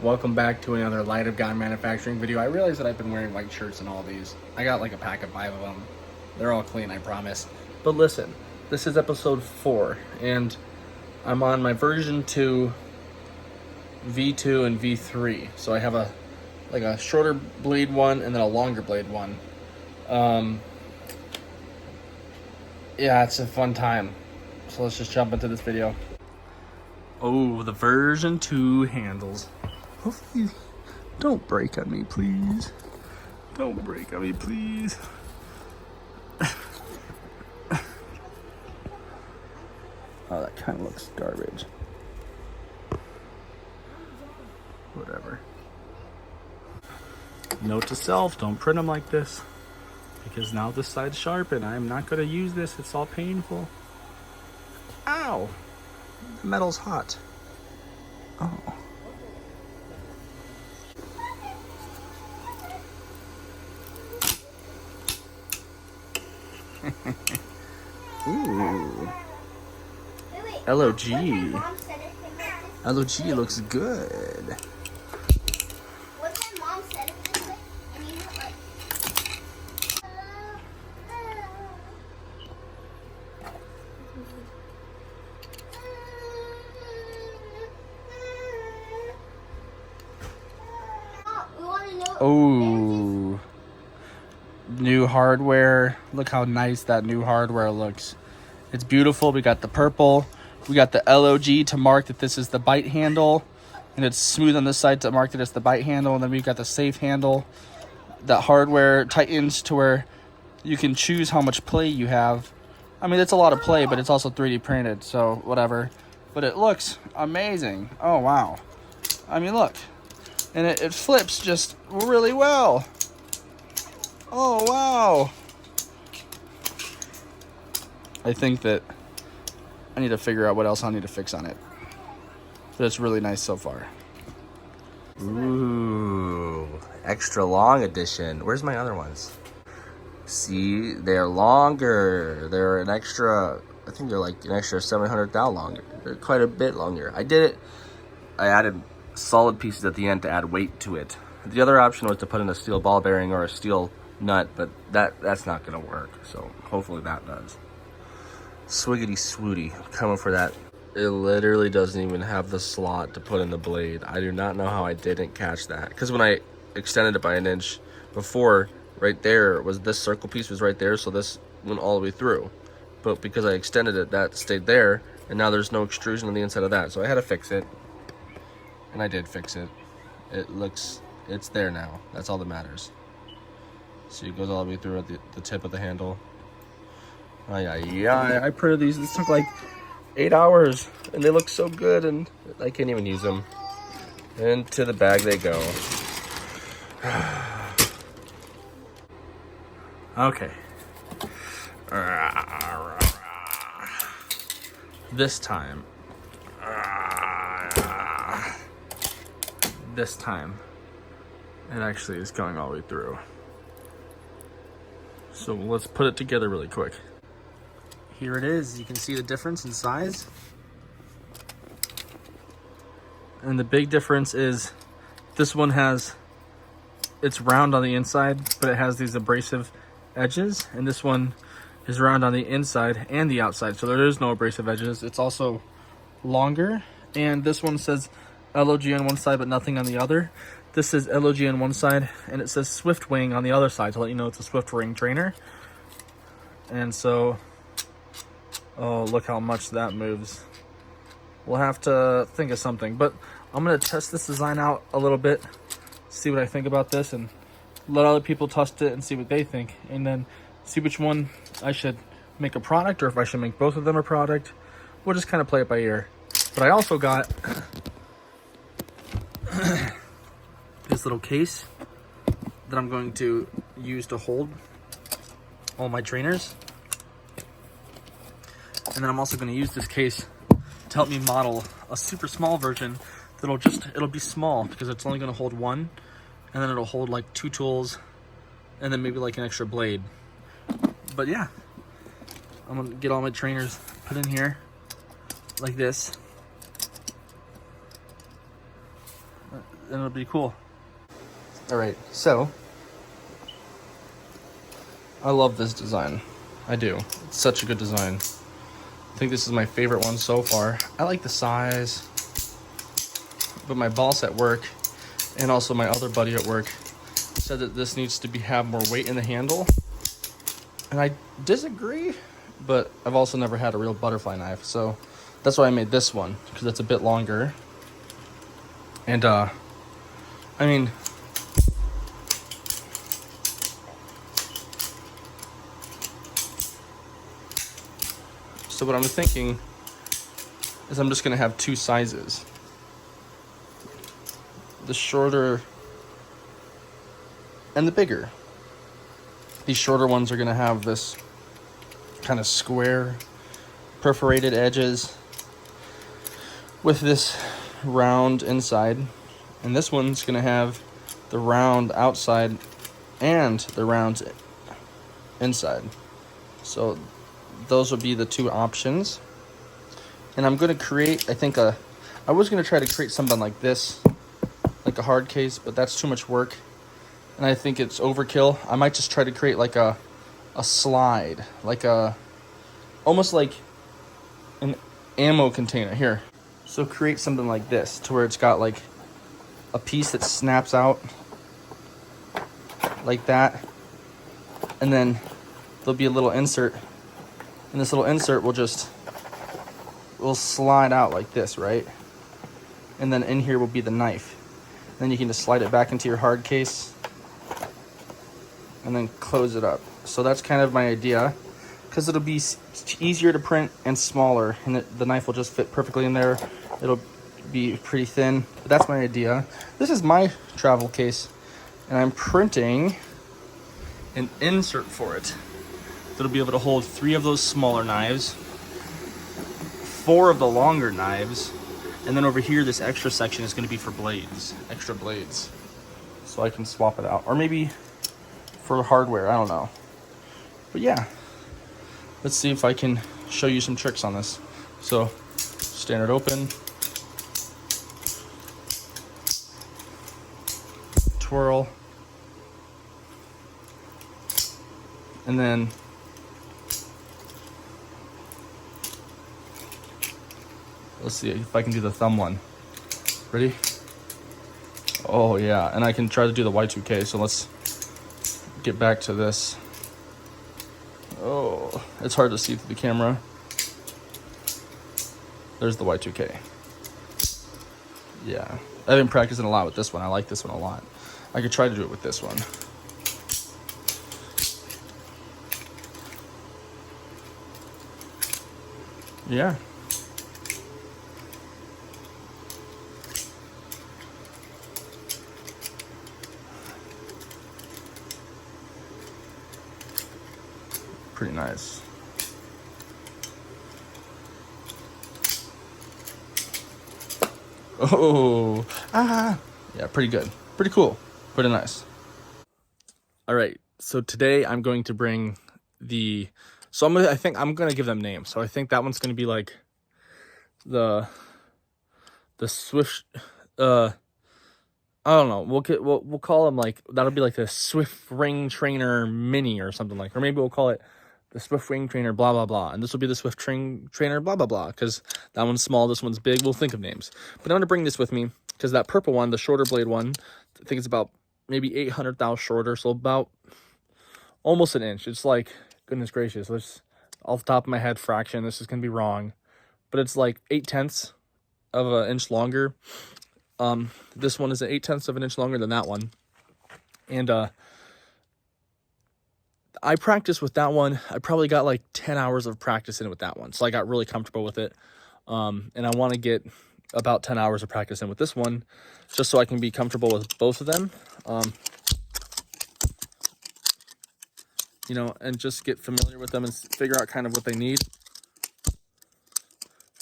Welcome back to another Light of God manufacturing video. I realize that I've been wearing white shirts in all these. I got like a pack of 5 of them. They're all clean, I promise. But listen, this is episode 4, and I'm on my version 2, V2, and V3. So I have a shorter blade one and then a longer blade one. Yeah, it's a fun time. So let's just jump into this video. Oh, the version 2 handles. Hopefully, don't break on me, please. Don't break on me, please. Oh, that kind of looks garbage. Whatever. Note to self, don't print them like this. Because now this side's sharpened. I am not going to use this. It's all painful. Ow! The metal's hot. Oh. Ooh. LOG. LOG looks good. What my mom said it this way, and you know, like. Oh. New hardware. Look how nice that new hardware looks. It's beautiful. We got the purple. We got the LOG to mark that this is the bite handle. And it's smooth on this side to mark that it's the bite handle. And then we've got the safe handle. That hardware tightens to where you can choose how much play you have. I mean, it's a lot of play, but it's also 3D printed, so whatever. But it looks amazing. Oh, wow. I mean, look. And it flips just really well. Oh, wow. I think that I need to figure out what else I need to fix on it. But it's really nice so far. Ooh, extra long edition. Where's my other ones? See, they're longer. They're an extra, I think they're like an extra 700 thou longer. They're quite a bit longer. I did it. I added solid pieces at the end to add weight to it. The other option was to put in a steel ball bearing or a steel nut, but that's not gonna work. So hopefully that does. Swiggity swooty, coming for that. It literally doesn't even have the slot to put in the blade. I do not know how I didn't catch that. Because when I extended it by an inch before, right there was this circle piece was right there, so this went all the way through. But because I extended it, that stayed there, and now there's no extrusion on the inside of that. So I had to fix it. And I did fix it. It's there now. That's all that matters. See, it goes all the way through at the tip of the handle. Yeah, I printed these. This took like 8 hours, and they look so good, and I can't even use them. And to the bag they go. Okay. This time. This time, it actually is going all the way through. So let's put it together really quick. Here it is. You can see the difference in size. And the big difference is this one it's round on the inside, but it has these abrasive edges. And this one is round on the inside and the outside. So there is no abrasive edges. It's also longer. And this one says LOG on one side, but nothing on the other. This is LOG on one side, and it says SwiftWing on the other side to let you know it's a SwiftWing Trainer. And so, oh, look how much that moves. We'll have to think of something, but I'm going to test this design out a little bit, see what I think about this, and let other people test it and see what they think, and then see which one I should make a product, or if I should make both of them a product. We'll just kind of play it by ear. But I also got this little case that I'm going to use to hold all my trainers. And then I'm also going to use this case to help me model a super small version it'll be small because it's only going to hold one, and then it'll hold like 2 tools and then maybe like an extra blade. But yeah, I'm going to get all my trainers put in here like this. and it'll be cool. All right, so I love this design. I do. It's such a good design. I think this is my favorite one so far. I like the size, but my boss at work and also my other buddy at work said that this needs to have more weight in the handle. And I disagree, but I've also never had a real butterfly knife, so that's why I made this one, because it's a bit longer. And I mean, so what I'm thinking is I'm just gonna have two sizes. The shorter and the bigger. These shorter ones are gonna have this kind of square perforated edges with this round inside, and this one's gonna have the round outside and the round inside. So those would be the two options. And I'm gonna create, I was gonna try to create something like this, like a hard case, but that's too much work and I think it's overkill. I might just try to create like a slide, like almost like an ammo container here. So create something like this to where it's got like a piece that snaps out like that, and then there'll be a little insert, and this little insert will slide out like this, right? And then in here will be the knife. Then you can just slide it back into your hard case and then close it up. So that's kind of my idea, because it'll be easier to print and smaller, and the knife will just fit perfectly in there. It'll be pretty thin, but that's my idea. This is my travel case, and I'm printing an insert for it that'll be able to hold 3 of those smaller knives, 4 of the longer knives, and then over here this extra section is going to be for blades, extra blades, so I can swap it out, or maybe for hardware, I don't know. But yeah, let's see if I can show you some tricks on this. So standard open, twirl, and then let's see if I can do the thumb one. Ready? Oh yeah, and I can try to do the Y2K, so let's get back to this. Oh, it's hard to see through the camera. There's the Y2K. Yeah, I've been practicing a lot with this one. I like this one a lot. I could try to do it with this one. Yeah. Pretty nice. Oh, yeah, pretty good. Pretty cool. Pretty nice. All right, so today I'm going to bring I think I'm gonna give them names. So I think that one's gonna be like the Swift, I don't know. We'll call them like, that'll be like the SwiftWing Trainer Mini or something like, or maybe we'll call it the SwiftWing Trainer blah blah blah, and this will be the SwiftWing Trainer blah blah blah, because that one's small, this one's big. We'll think of names, but I'm gonna bring this with me because that purple one, the shorter blade one, I think it's about maybe 800 thou shorter, so about almost an inch. It's like, goodness gracious, let's, off the top of my head, fraction, this is gonna be wrong, but it's like 8/10 of an inch longer. This one is 8/10 of an inch longer than that one, and I practiced with that one. I probably got like 10 hours of practice in it with that one, so I got really comfortable with it. And I want to get about 10 hours of practice in with this one, just so I can be comfortable with both of them. You know, and just get familiar with them and figure out kind of what they need.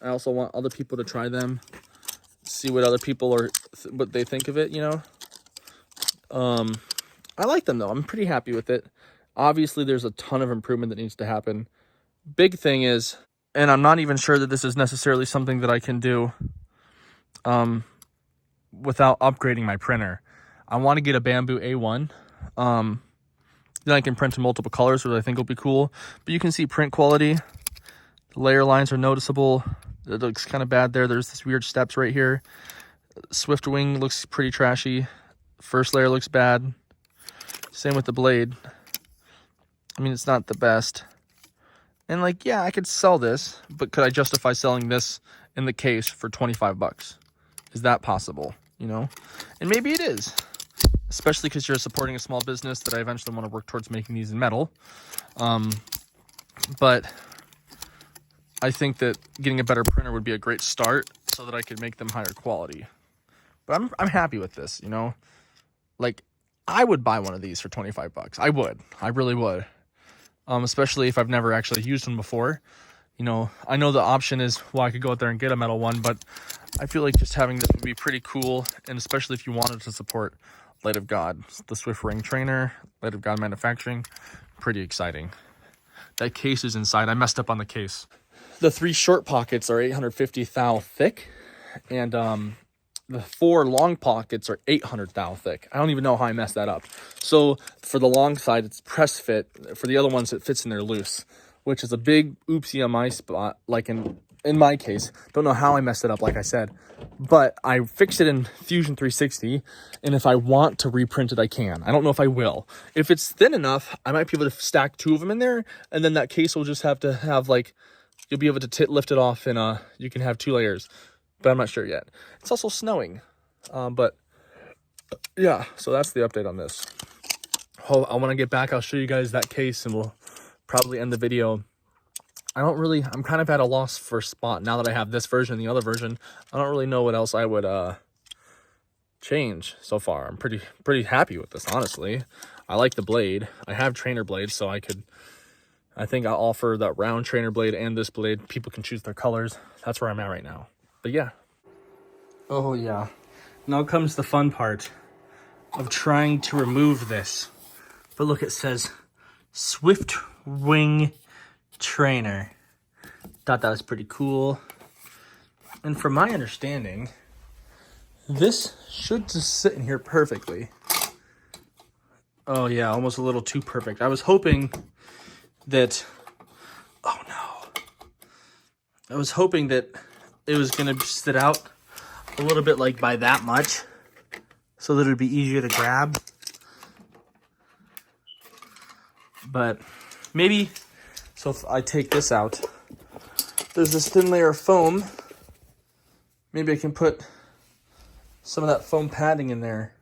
I also want other people to try them, see what other people what they think of it, you know. I like them though. I'm pretty happy with it. Obviously, there's a ton of improvement that needs to happen. Big thing is, and I'm not even sure that this is necessarily something that I can do without upgrading my printer. I want to get a Bamboo A1. Then I can print in multiple colors, which I think will be cool. But you can see print quality. The layer lines are noticeable. It looks kind of bad there. There's this weird steps right here. SwiftWing looks pretty trashy. First layer looks bad. Same with the blade. I mean, it's not the best. And like, yeah, I could sell this, but could I justify selling this in the case for 25 bucks? Is that possible? You know? And maybe it is. Especially because you're supporting a small business that I eventually want to work towards making these in metal. But I think that getting a better printer would be a great start so that I could make them higher quality. But I'm happy with this, you know? Like, I would buy one of these for 25 bucks. I would. I really would. Especially if I've never actually used one before. You know, I know the option is, well, I could go out there and get a metal one, but I feel like just having this would be pretty cool, and especially if you wanted to support Light of God, the SwiftWing Trainer, Light of God manufacturing, pretty exciting. That case is inside. I messed up on the case. The 3 short pockets are 850 thou thick, and the 4 long pockets are 800 thou thick. I don't even know how I messed that up. So for the long side, it's press fit. For the other ones, it fits in there loose, which is a big oopsie on my spot. Like in my case, don't know how I messed it up, like I said, but I fixed it in Fusion 360, and if I want to reprint it, I can. I don't know if I will. If it's thin enough, I might be able to stack 2 of them in there, and then that case will just have to have, like, you'll be able to lift it off, and you can have 2 layers, but I'm not sure yet. It's also snowing, but yeah, so that's the update on this. I want to get back, I'll show you guys that case, and we'll probably end the video. I'm kind of at a loss for a spot now that I have this version and the other version. I don't really know what else I would change so far. I'm pretty happy with this, honestly. I like the blade. I have trainer blades, so I think I'll offer that round trainer blade and this blade. People can choose their colors. That's where I'm at right now. But yeah. Oh yeah. Now comes the fun part of trying to remove this. But look, it says SwiftWing Trainer. Thought that was pretty cool. And from my understanding, this should just sit in here perfectly. Oh yeah, almost a little too perfect. I was hoping that, oh no. I was hoping that it was gonna sit out a little bit, like by that much, so that it would be easier to grab. But maybe, so if I take this out, there's this thin layer of foam. Maybe I can put some of that foam padding in there,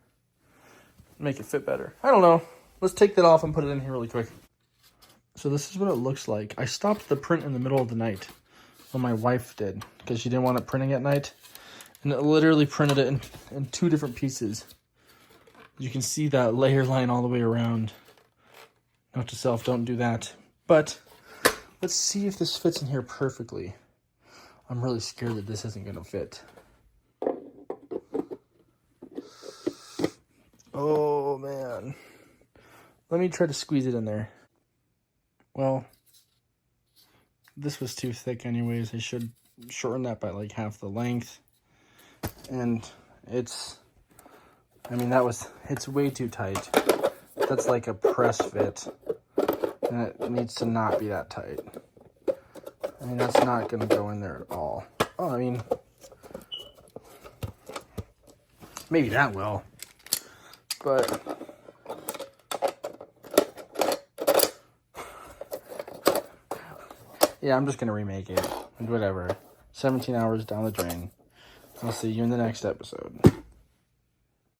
make it fit better. I don't know. Let's take that off and put it in here really quick. So this is what it looks like. I stopped the print in the middle of the night. Well, my wife did, because she didn't want it printing at night. And it literally printed it in 2 different pieces. You can see that layer line all the way around. Note to self, don't do that. But let's see if this fits in here perfectly. I'm really scared that this isn't gonna fit. Oh man. Let me try to squeeze it in there. Well, this was too thick anyways. I should shorten that by like half the length. And it's way too tight. That's like a press fit. And it needs to not be that tight. I mean, that's not going to go in there at all. Oh, I mean, maybe that will. But yeah, I'm just going to remake it. And whatever. 17 hours down the drain. I'll see you in the next episode.